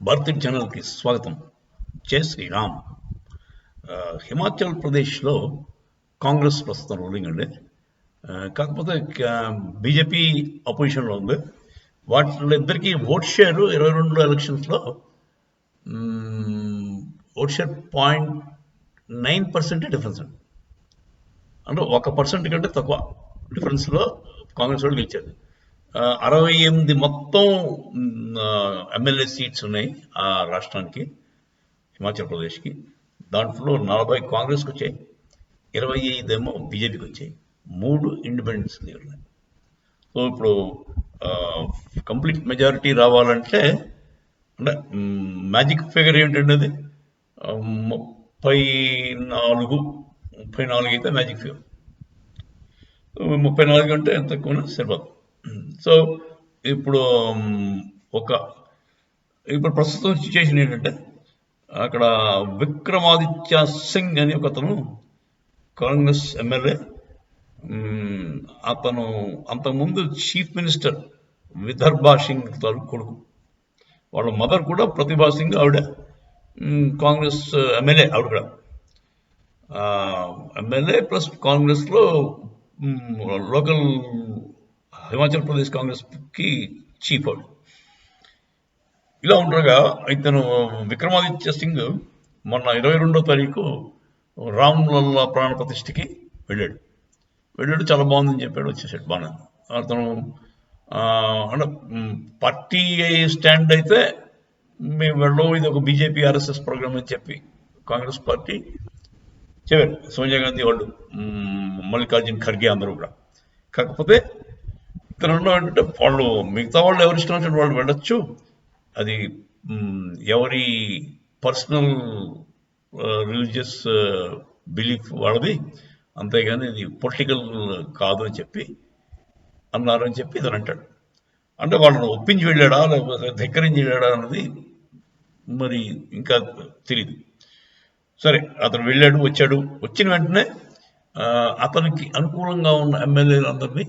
భారతీయ ఛానల్కి స్వాగతం. జై శ్రీరామ్. హిమాచల్ ప్రదేశ్లో కాంగ్రెస్ ప్రస్తుతం రూలింగ్ అండి. కాకపోతే బీజేపీ అపోజిషన్లో ఉంది. వాటిద్దరికి ఓట్ షేర్ 22 ఎలక్షన్స్లో ఓట్ షేర్ 0.9% డిఫరెన్స్ అండి. అంటే 1% కంటే తక్కువ డిఫరెన్స్లో కాంగ్రెస్ వాళ్ళు గెలిచారు. 68 మొత్తం ఎమ్మెల్యే సీట్స్ ఉన్నాయి ఆ రాష్ట్రానికి, హిమాచల్ ప్రదేశ్కి. దాంట్లో 40 కాంగ్రెస్కి వచ్చాయి, 25 ఏమో బీజేపీకి వచ్చాయి, 3 ఇండిపెండెన్స్ ఉన్నాయి. సో ఇప్పుడు కంప్లీట్ మెజారిటీ రావాలంటే అంటే మ్యాజిక్ ఫిగర్ ఏంటంటే అది 34 అయితే మ్యాజిక్ ఫిగర్. 34 అంటే ఎంత ఎక్కువ సరిపోదు. సో ఇప్పుడు ప్రస్తుతం సిచ్యుయేషన్ ఏంటంటే అక్కడ విక్రమాదిత్య సింగ్ అని ఒకతను కాంగ్రెస్ ఎమ్మెల్యే. అతను అంతకుముందు చీఫ్ మినిస్టర్ విదర్భా సింగ్ కొడుకు. వాళ్ళ మదర్ కూడా ప్రతిభా సింగ్, ఆవిడ కాంగ్రెస్ ఎమ్మెల్యే. ఆవిడ కూడా ఎమ్మెల్యే ప్లస్ కాంగ్రెస్లో లోకల్ హిమాచల్ ప్రదేశ్ కాంగ్రెస్కి చీఫ్ ఆవిడ. ఇలా ఉండగా ఇతను విక్రమాదిత్య సింగ్ మొన్న 22వ తారీఖు రామ్లల్లా ప్రాణ ప్రతిష్ఠకి వెళ్ళాడు. చాలా బాగుందని చెప్పాడు, వచ్చేసాడు. బాగా అతను అంటే పార్టీ స్టాండ్ అయితే మేము వెళ్ళవు, ఇది ఒక బీజేపీ ఆర్ఎస్ఎస్ ప్రోగ్రామ్ అని చెప్పి కాంగ్రెస్ పార్టీ చెప్పారు. సోనియా గాంధీ వాళ్ళు, మల్లికార్జున్ ఖర్గే అందరూ కూడా. కాకపోతే ఇతను ఏంటంటే వాళ్ళు మిగతా వాళ్ళు ఎవరు ఇష్టం వచ్చిన వాళ్ళు వెళ్ళొచ్చు, అది ఎవరి పర్సనల్ రిలీజియస్ బిలీఫ్ వాళ్ళది, అంతేగాని ఇది పొలిటికల్ కాదు అని చెప్పి అన్నారు అని చెప్పి ఇతను అంటాడు. అంటే వాళ్ళని ఒప్పించి వెళ్ళాడా లేకపోతే ధిక్కరించి వెళ్ళాడా అన్నది మరి ఇంకా తెలియదు. సరే, అతను వెళ్ళాడు, వచ్చాడు. వచ్చిన వెంటనే అతనికి అనుకూలంగా ఉన్న ఎమ్మెల్యేలందరినీ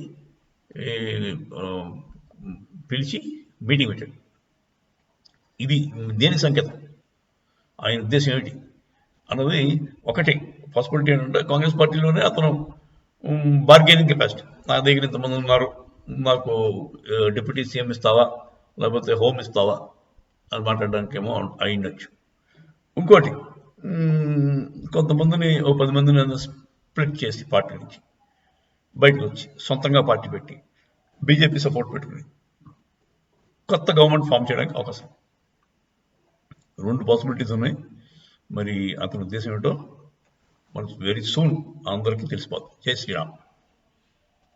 పిలిచి మీటింగ్ పెట్టాడు. ఇది దేని సంకేతం, ఆయన ఉద్దేశం ఏమిటి అన్నది ఒకటి పాసిబిలిటీ ఏంటంటే కాంగ్రెస్ పార్టీలోనే అతను బార్గెనింగ్ కెపాసిటీ, నా దగ్గర ఇంతమంది ఉన్నారు, నాకు డిప్యూటీ సీఎం ఇస్తావా లేకపోతే హోమ్ ఇస్తావా అని మాట్లాడడానికి ఏమో అయిండొచ్చు. ఇంకోటి, కొంతమందిని 10 మందిని స్ప్లిట్ చేసి పార్టీ నుంచి బయటకు వచ్చి సొంతంగా పార్టీ పెట్టి బీజేపీ సపోర్ట్ పెట్టుకుని కొత్త గవర్నమెంట్ ఫామ్ చేయడానికి అవకాశం. 2 పాసిబిలిటీస్ ఉన్నాయి. మరి అతని ఉద్దేశం ఏంటో మనకు వెరీ సూన్ అందరికీ తెలిసిపోతుంది. జై శ్రీరామ్.